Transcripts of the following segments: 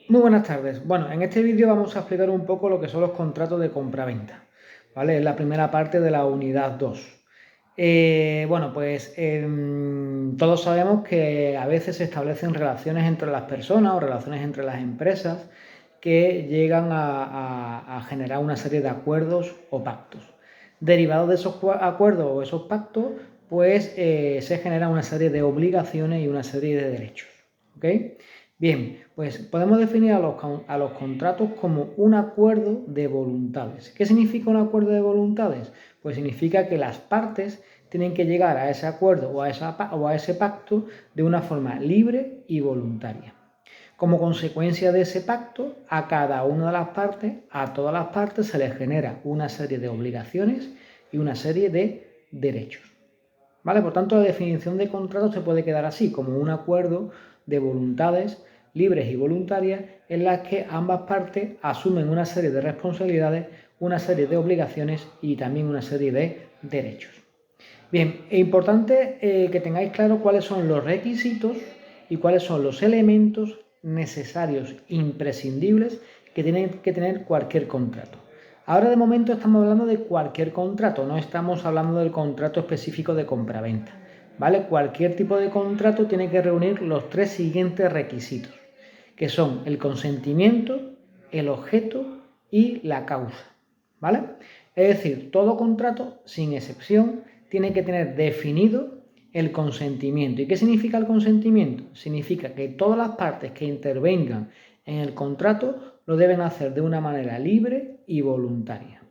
Muy buenas tardes. Bueno, en este vídeo vamos a explicar un poco lo que son los contratos de compraventa, ¿vale? Es la primera parte de la unidad 2. Todos sabemos que a veces se establecen relaciones entre las personas o relaciones entre las empresas que llegan a generar una serie de acuerdos o pactos. Derivados de esos acuerdos o esos pactos, se genera una serie de obligaciones y una serie de derechos, ¿ok? Bien, pues podemos definir a los contratos como un acuerdo de voluntades. ¿Qué significa un acuerdo de voluntades? Pues significa que las partes tienen que llegar a ese acuerdo o a ese pacto de una forma libre y voluntaria. Como consecuencia de ese pacto, a cada una de las partes, a todas las partes, se les genera una serie de obligaciones y una serie de derechos. ¿Vale? Por tanto, la definición de contrato se puede quedar así, como un acuerdo de voluntades libres y voluntarias en las que ambas partes asumen una serie de responsabilidades, una serie de obligaciones y también una serie de derechos. Bien, es importante que tengáis claro cuáles son los requisitos y cuáles son los elementos necesarios, imprescindibles, que tiene que tener cualquier contrato. Ahora de momento estamos hablando de cualquier contrato, no estamos hablando del contrato específico de compraventa. ¿Vale? Cualquier tipo de contrato tiene que reunir los tres siguientes requisitos, que son el consentimiento, el objeto y la causa. ¿Vale? Es decir, todo contrato, sin excepción, tiene que tener definido el consentimiento. ¿Y qué significa el consentimiento? Significa que todas las partes que intervengan en el contrato lo deben hacer de una manera libre y voluntaria.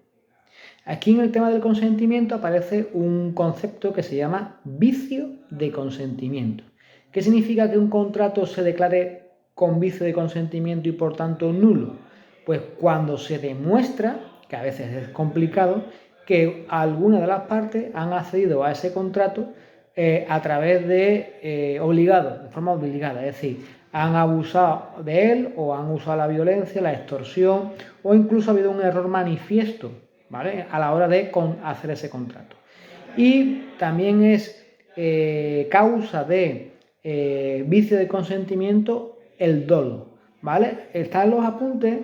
Aquí en el tema del consentimiento aparece un concepto que se llama vicio de consentimiento. ¿Qué significa que un contrato se declare con vicio de consentimiento y por tanto nulo? Pues cuando se demuestra, que a veces es complicado, que alguna de las partes han accedido a ese contrato a través de obligado, de forma obligada, es decir, han abusado de él o han usado la violencia, la extorsión o incluso ha habido un error manifiesto, ¿vale?, a la hora de hacer ese contrato. Y también es causa de vicio de consentimiento el dolo, ¿vale? Está en los apuntes.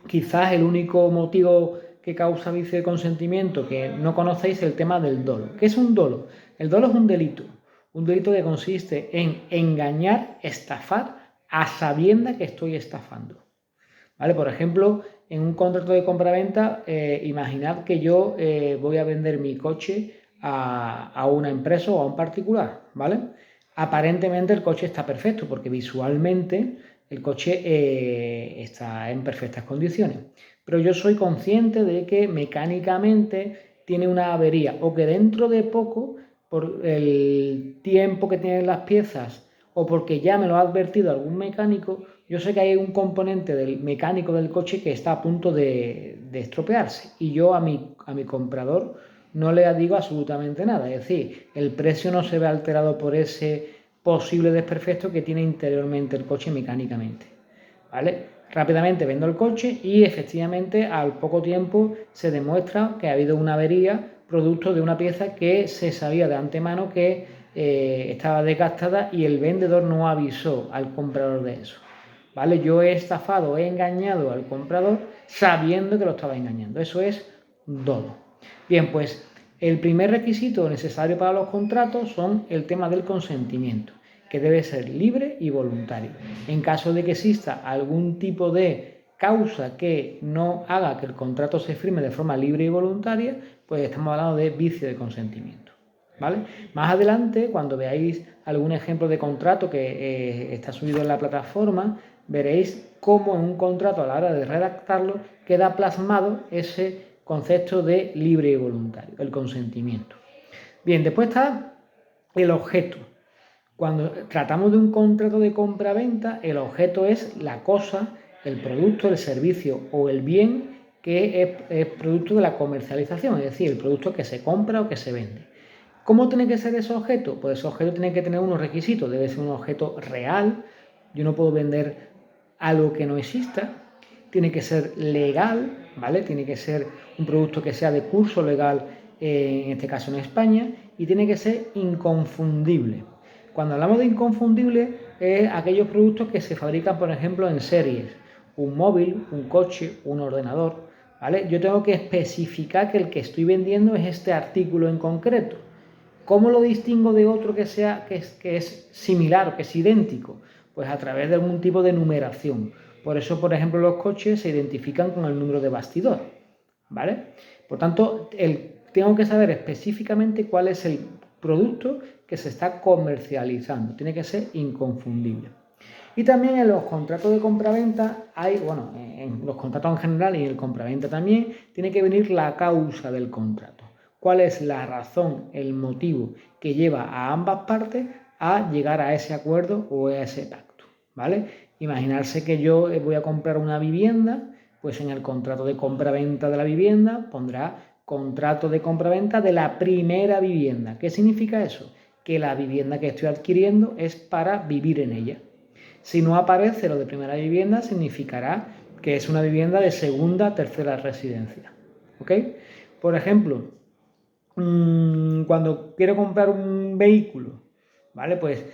Quizás el único motivo que causa vicio de consentimiento que no conocéis es el tema del dolo. ¿Qué es un dolo? El dolo es un delito que consiste en engañar, estafar a sabienda que estoy estafando. ¿Vale? Por ejemplo, en un contrato de compraventa, imaginad que yo voy a vender mi coche a una empresa o a un particular, ¿vale? Aparentemente el coche está perfecto porque visualmente el coche está en perfectas condiciones. Pero yo soy consciente de que mecánicamente tiene una avería o que dentro de poco, por el tiempo que tienen las piezas o porque ya me lo ha advertido algún mecánico, yo sé que hay un componente del mecánico del coche que está a punto de estropearse y yo a mi comprador no le digo absolutamente nada. Es decir, el precio no se ve alterado por ese posible desperfecto que tiene interiormente el coche mecánicamente. ¿Vale? Rápidamente vendo el coche y efectivamente al poco tiempo se demuestra que ha habido una avería producto de una pieza que se sabía de antemano que estaba desgastada y el vendedor no avisó al comprador de eso. ¿Vale? Yo he estafado, he engañado al comprador sabiendo que lo estaba engañando. Eso es dolo. Bien, pues el primer requisito necesario para los contratos son el tema del consentimiento, que debe ser libre y voluntario. En caso de que exista algún tipo de causa que no haga que el contrato se firme de forma libre y voluntaria, pues estamos hablando de vicio de consentimiento. ¿Vale? Más adelante, cuando veáis algún ejemplo de contrato que está subido en la plataforma, veréis cómo en un contrato a la hora de redactarlo queda plasmado ese concepto de libre y voluntario, el consentimiento. Bien, después está el objeto. Cuando tratamos de un contrato de compra-venta, el objeto es la cosa, el producto, el servicio o el bien que es producto de la comercialización, es decir, el producto que se compra o que se vende. ¿Cómo tiene que ser ese objeto? Pues ese objeto tiene que tener unos requisitos, debe ser un objeto real, yo no puedo vender algo que no exista, tiene que ser legal, ¿vale? Tiene que ser un producto que sea de curso legal, en este caso en España, y tiene que ser inconfundible. Cuando hablamos de inconfundible, es aquellos productos que se fabrican, por ejemplo, en series. Un móvil, un coche, un ordenador, ¿vale? Yo tengo que especificar que el que estoy vendiendo es este artículo en concreto. ¿Cómo lo distingo de otro que es similar o que es idéntico? Pues a través de algún tipo de numeración. Por eso, por ejemplo, los coches se identifican con el número de bastidor, ¿vale? Por tanto, tengo que saber específicamente cuál es el producto que se está comercializando. Tiene que ser inconfundible. Y también en los contratos de compraventa en los contratos en general y en el compraventa también, tiene que venir la causa del contrato. ¿Cuál es la razón, el motivo que lleva a ambas partes a llegar a ese acuerdo o a ese pacto? ¿Vale? Imaginarse que yo voy a comprar una vivienda, pues en el contrato de compraventa de la vivienda pondrá contrato de compraventa de la primera vivienda. ¿Qué significa eso? Que la vivienda que estoy adquiriendo es para vivir en ella. Si no aparece lo de primera vivienda, significará que es una vivienda de segunda, tercera residencia. ¿Ok? Por ejemplo, cuando quiero comprar un vehículo, ¿vale? Pues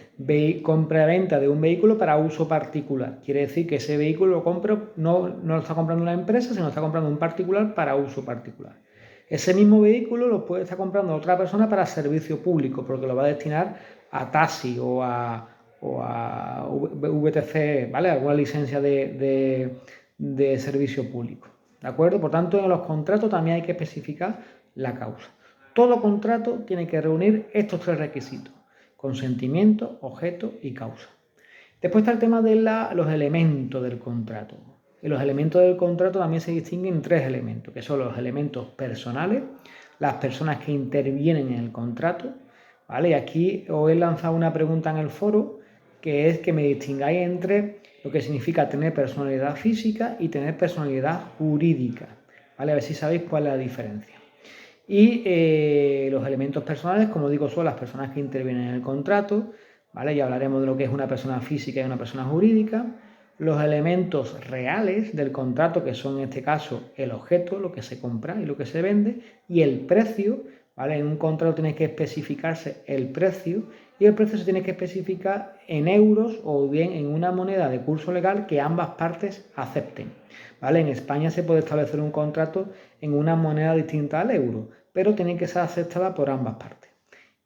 compra-venta de un vehículo para uso particular. Quiere decir que ese vehículo lo compro, no lo está comprando una empresa, sino lo está comprando un particular para uso particular. Ese mismo vehículo lo puede estar comprando otra persona para servicio público, porque lo va a destinar a taxi o a VTC, ¿vale? Alguna licencia de servicio público. ¿De acuerdo? Por tanto, en los contratos también hay que especificar la causa. Todo contrato tiene que reunir estos tres requisitos: consentimiento, objeto y causa. Después está el tema de los elementos del contrato. Y los elementos del contrato también se distinguen en tres elementos, que son los elementos personales, las personas que intervienen en el contrato, ¿vale? Y aquí os he lanzado una pregunta en el foro, que es que me distingáis entre lo que significa tener personalidad física y tener personalidad jurídica, ¿vale? A ver si sabéis cuál es la diferencia. Y los elementos personales, como digo, son las personas que intervienen en el contrato, ¿vale? Ya hablaremos de lo que es una persona física y una persona jurídica. Los elementos reales del contrato, que son en este caso el objeto, lo que se compra y lo que se vende, y el precio, ¿vale? En un contrato tiene que especificarse el precio, y el precio se tiene que especificar en euros o bien en una moneda de curso legal que ambas partes acepten, ¿vale? En España se puede establecer un contrato en una moneda distinta al euro, pero tiene que ser aceptada por ambas partes.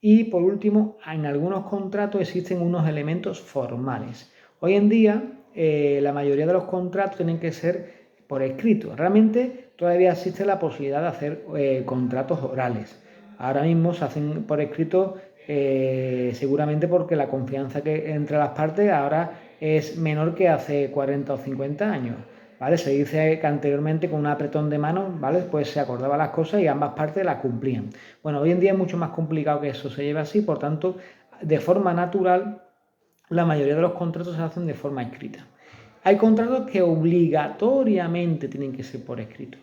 Y por último, en algunos contratos existen unos elementos formales. Hoy en día, la mayoría de los contratos tienen que ser por escrito. Realmente todavía existe la posibilidad de hacer contratos orales. Ahora mismo se hacen por escrito seguramente porque la confianza que entre las partes ahora es menor que hace 40 o 50 años. ¿Vale? Se dice que anteriormente con un apretón de manos, ¿vale? Pues se acordaban las cosas y ambas partes las cumplían. Bueno, hoy en día es mucho más complicado que eso se lleve así, por tanto, de forma natural, la mayoría de los contratos se hacen de forma escrita. Hay contratos que obligatoriamente tienen que ser por escrito.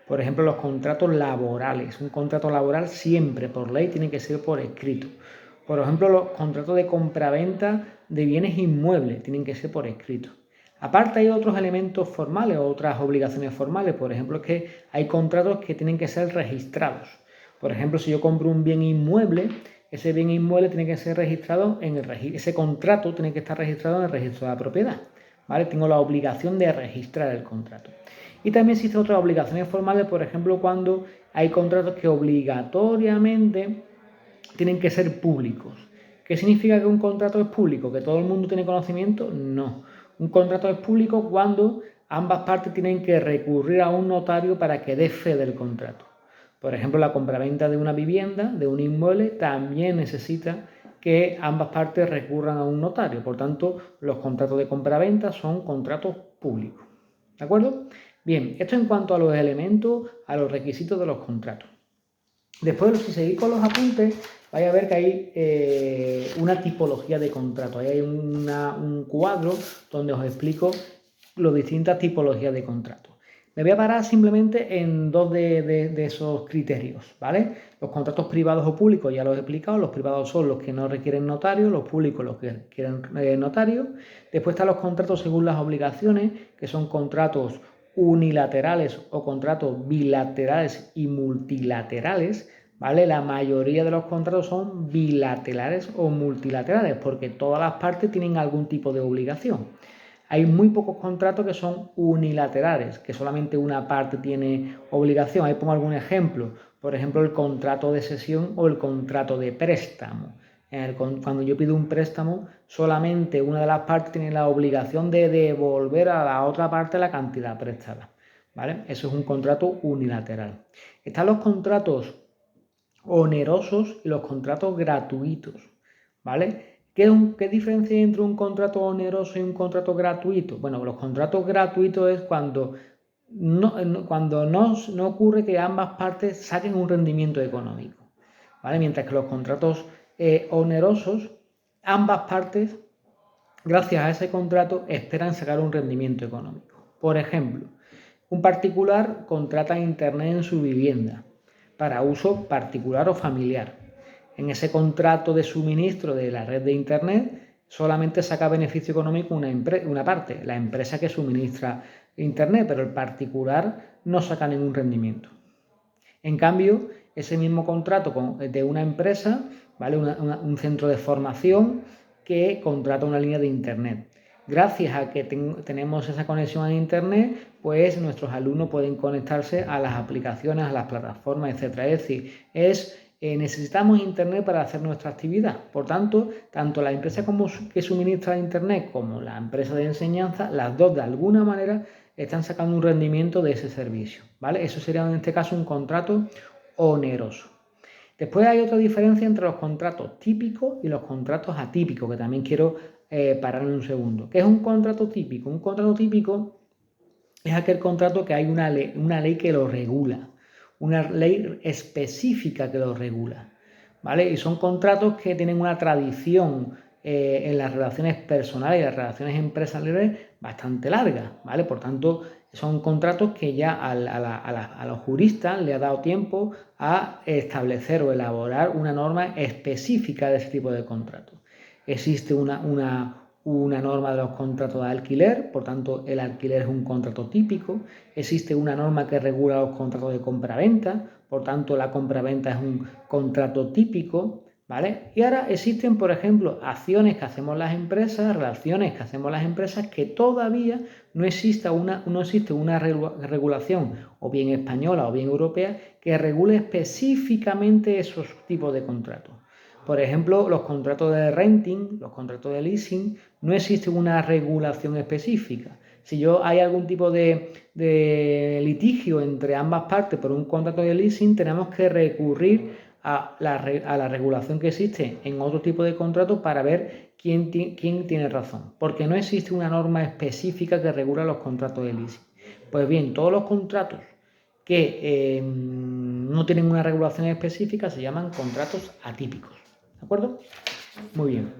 Por ejemplo, los contratos laborales. Un contrato laboral siempre, por ley, tiene que ser por escrito. Por ejemplo, los contratos de compraventa de bienes inmuebles tienen que ser por escrito. Aparte hay otros elementos formales o otras obligaciones formales. Por ejemplo, es que hay contratos que tienen que ser registrados. Por ejemplo, si yo compro un bien inmueble, ese bien inmueble tiene que ser registrado en el registro. Ese contrato tiene que estar registrado en el registro de la propiedad, ¿vale? Tengo la obligación de registrar el contrato. Y también existen otras obligaciones formales, por ejemplo, cuando hay contratos que obligatoriamente tienen que ser públicos. ¿Qué significa que un contrato es público? ¿Que todo el mundo tiene conocimiento? No. Un contrato es público cuando ambas partes tienen que recurrir a un notario para que dé fe del contrato. Por ejemplo, la compraventa de una vivienda, de un inmueble, también necesita que ambas partes recurran a un notario. Por tanto, los contratos de compraventa son contratos públicos. ¿De acuerdo? Bien, esto en cuanto a los elementos, a los requisitos de los contratos. Después, si seguís con los apuntes, vais a ver que hay una tipología de contrato. Ahí hay un cuadro donde os explico las distintas tipologías de contrato. Me voy a parar simplemente en dos de esos criterios, ¿vale? Los contratos privados o públicos ya los he explicado. Los privados son los que no requieren notario, los públicos los que requieren notario. Después están los contratos según las obligaciones, que son contratos unilaterales o contratos bilaterales y multilaterales, ¿vale? La mayoría de los contratos son bilaterales o multilaterales porque todas las partes tienen algún tipo de obligación. Hay muy pocos contratos que son unilaterales, que solamente una parte tiene obligación. Ahí pongo algún ejemplo. Por ejemplo, el contrato de cesión o el contrato de préstamo. Cuando yo pido un préstamo, solamente una de las partes tiene la obligación de devolver a la otra parte la cantidad prestada, ¿vale? Eso es un contrato unilateral. Están los contratos onerosos y los contratos gratuitos, ¿vale? ¿Qué diferencia hay entre un contrato oneroso y un contrato gratuito? Bueno, los contratos gratuitos es cuando no ocurre que ambas partes saquen un rendimiento económico, ¿vale? Mientras que los contratos onerosos, ambas partes, gracias a ese contrato, esperan sacar un rendimiento económico. Por ejemplo, un particular contrata internet en su vivienda para uso particular o familiar. En ese contrato de suministro de la red de internet solamente saca beneficio económico una parte, la empresa que suministra internet, pero el particular no saca ningún rendimiento. En cambio, ese mismo contrato de una empresa, ¿vale? Un centro de formación que contrata una línea de internet. Gracias a que tenemos esa conexión a internet, pues nuestros alumnos pueden conectarse a las aplicaciones, a las plataformas, etc. Es decir, necesitamos internet para hacer nuestra actividad. Por tanto, tanto la empresa que suministra internet como la empresa de enseñanza, las dos de alguna manera están sacando un rendimiento de ese servicio, ¿vale? Eso sería en este caso un contrato oneroso. Después hay otra diferencia entre los contratos típicos y los contratos atípicos, que también quiero parar en un segundo. ¿Qué es un contrato típico? Un contrato típico es aquel contrato que hay una ley que lo regula, una ley específica que lo regula, ¿vale? Y son contratos que tienen una tradición en las relaciones personales y las relaciones empresariales bastante larga, ¿vale? Por tanto, son contratos que ya a los juristas le ha dado tiempo a establecer o elaborar una norma específica de ese tipo de contratos. Existe una norma de los contratos de alquiler, por tanto el alquiler es un contrato típico. Existe una norma que regula los contratos de compraventa, por tanto la compraventa es un contrato típico, ¿vale? Y ahora existen, por ejemplo, acciones que hacemos las empresas, relaciones que hacemos las empresas, que todavía no existe una regulación, o bien española o bien europea, que regule específicamente esos tipos de contratos. Por ejemplo, los contratos de renting, los contratos de leasing, no existe una regulación específica. Si hay algún tipo de litigio entre ambas partes por un contrato de leasing, tenemos que recurrir a la regulación que existe en otro tipo de contrato para ver quién tiene razón, porque no existe una norma específica que regula los contratos de leasing. Pues bien, todos los contratos que no tienen una regulación específica se llaman contratos atípicos. ¿De acuerdo? Muy bien.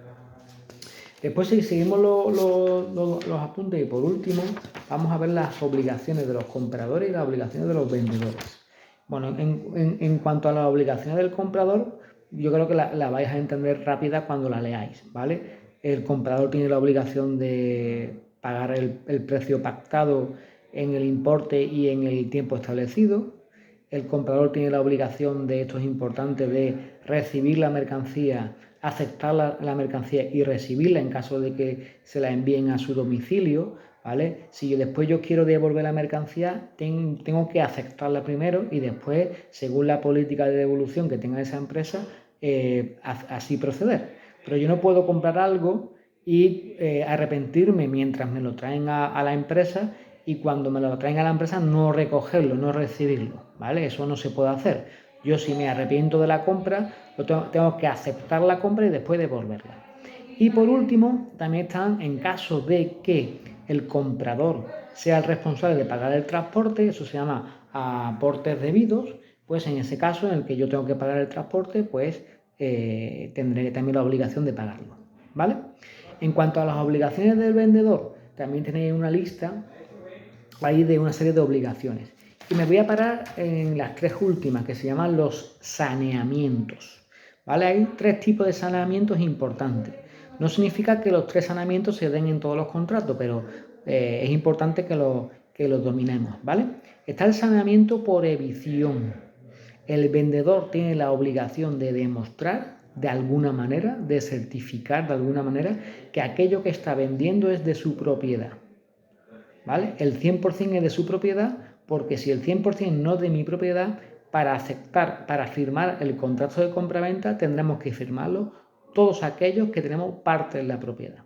Después, si seguimos los apuntes, y por último, vamos a ver las obligaciones de los compradores y las obligaciones de los vendedores. Bueno, en cuanto a las obligaciones del comprador, yo creo que la vais a entender rápida cuando la leáis, ¿vale? El comprador tiene la obligación de pagar el precio pactado en el importe y en el tiempo establecido. El comprador tiene la obligación, de esto es importante, de recibir la mercancía, aceptar la mercancía y recibirla en caso de que se la envíen a su domicilio, ¿vale? Si después yo quiero devolver la mercancía, tengo que aceptarla primero y después, según la política de devolución que tenga esa empresa, así proceder. Pero yo no puedo comprar algo y arrepentirme mientras me lo traen a la empresa, y cuando me lo traen a la empresa no recogerlo, no recibirlo, ¿vale? Eso no se puede hacer. Yo, si me arrepiento de la compra, tengo que aceptar la compra y después devolverla. Y por último, también están en caso de que el comprador sea el responsable de pagar el transporte, eso se llama aportes debidos, pues en ese caso en el que yo tengo que pagar el transporte, pues tendré también la obligación de pagarlo, ¿vale? En cuanto a las obligaciones del vendedor, también tenéis una lista ahí de una serie de obligaciones. Y me voy a parar en las tres últimas, que se llaman los saneamientos, ¿vale? Hay tres tipos de saneamientos importantes. No significa que los tres saneamientos se den en todos los contratos, pero es importante que los dominemos, ¿vale? Está el saneamiento por evicción. el vendedor tiene la obligación de demostrar de alguna manera, de certificar de alguna manera que aquello que está vendiendo es de su propiedad, ¿vale? El 100% es de su propiedad, porque si el 100% no es de mi propiedad, para firmar el contrato de compraventa tendremos que firmarlo todos aquellos que tenemos parte en la propiedad,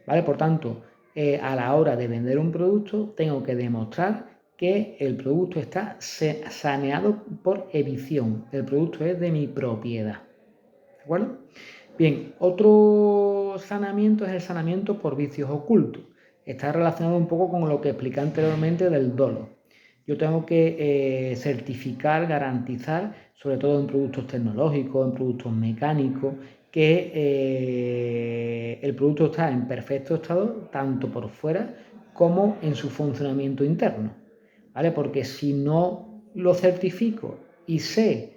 ¿vale? Por tanto, a la hora de vender un producto tengo que demostrar que el producto está saneado por evicción, el producto es de mi propiedad, ¿de acuerdo? Bien, otro saneamiento es el saneamiento por vicios ocultos. Está relacionado un poco con lo que expliqué anteriormente del dolo. Yo tengo que certificar, garantizar, sobre todo en productos tecnológicos, en productos mecánicos, que el producto está en perfecto estado tanto por fuera como en su funcionamiento interno, ¿vale? Porque si no lo certifico y sé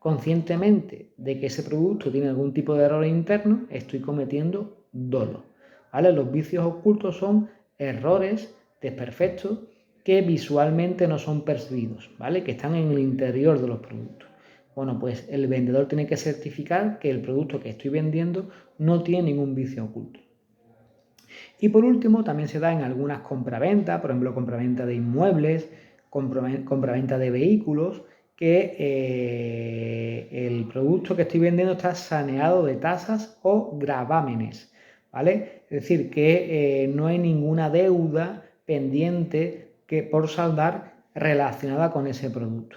conscientemente de que ese producto tiene algún tipo de error interno, estoy cometiendo dolo, ¿vale? Los vicios ocultos son errores desperfectos que visualmente no son percibidos, ¿vale? Que están en el interior de los productos. Bueno, pues el vendedor tiene que certificar que el producto que estoy vendiendo no tiene ningún vicio oculto. Y por último, también se da en algunas compraventas, por ejemplo, compraventa de inmuebles, compraventa de vehículos, que el producto que estoy vendiendo está saneado de tasas o gravámenes, ¿vale? Es decir, que no hay ninguna deuda pendiente por saldar relacionada con ese producto.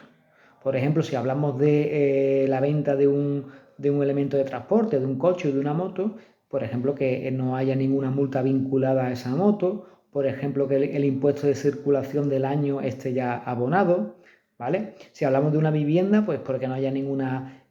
Por ejemplo, si hablamos de la venta de un elemento de transporte, de un coche o de una moto, por ejemplo, que no haya ninguna multa vinculada a esa moto, por ejemplo, que el impuesto de circulación del año esté ya abonado, ¿vale? Si hablamos de una vivienda, pues porque no haya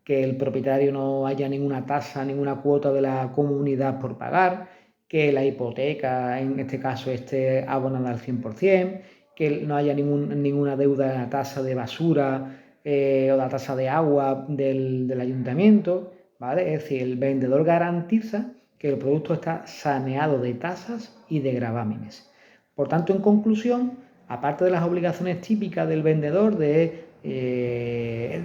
que el propietario no haya ninguna tasa, ninguna cuota de la comunidad por pagar, que la hipoteca, en este caso, esté abonada al 100%, que no haya ninguna deuda de la tasa de basura o la tasa de agua del ayuntamiento, ¿vale? Es decir, el vendedor garantiza que el producto está saneado de tasas y de gravámenes. Por tanto, en conclusión, aparte de las obligaciones típicas del vendedor de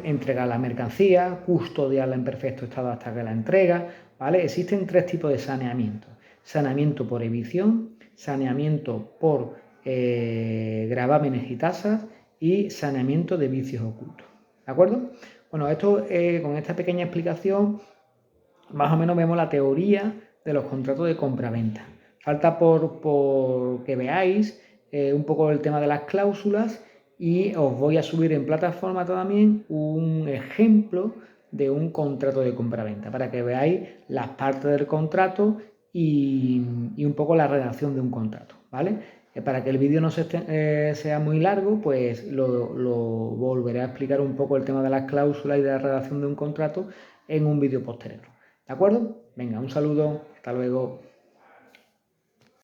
entregar la mercancía, custodiarla en perfecto estado hasta que la entrega, ¿vale? Existen tres tipos de saneamiento. Saneamiento por evicción, saneamiento por gravámenes y tasas y saneamiento de vicios ocultos. ¿De acuerdo? Bueno, con esta pequeña explicación más o menos vemos la teoría de los contratos de compraventa. Falta por que veáis un poco el tema de las cláusulas y os voy a subir en plataforma también un ejemplo de un contrato de compraventa para que veáis las partes del contrato y un poco la redacción de un contrato, ¿vale? Para que el vídeo no sea muy largo, pues lo volveré a explicar un poco el tema de las cláusulas y de la redacción de un contrato en un vídeo posterior. ¿De acuerdo? Venga, un saludo, hasta luego.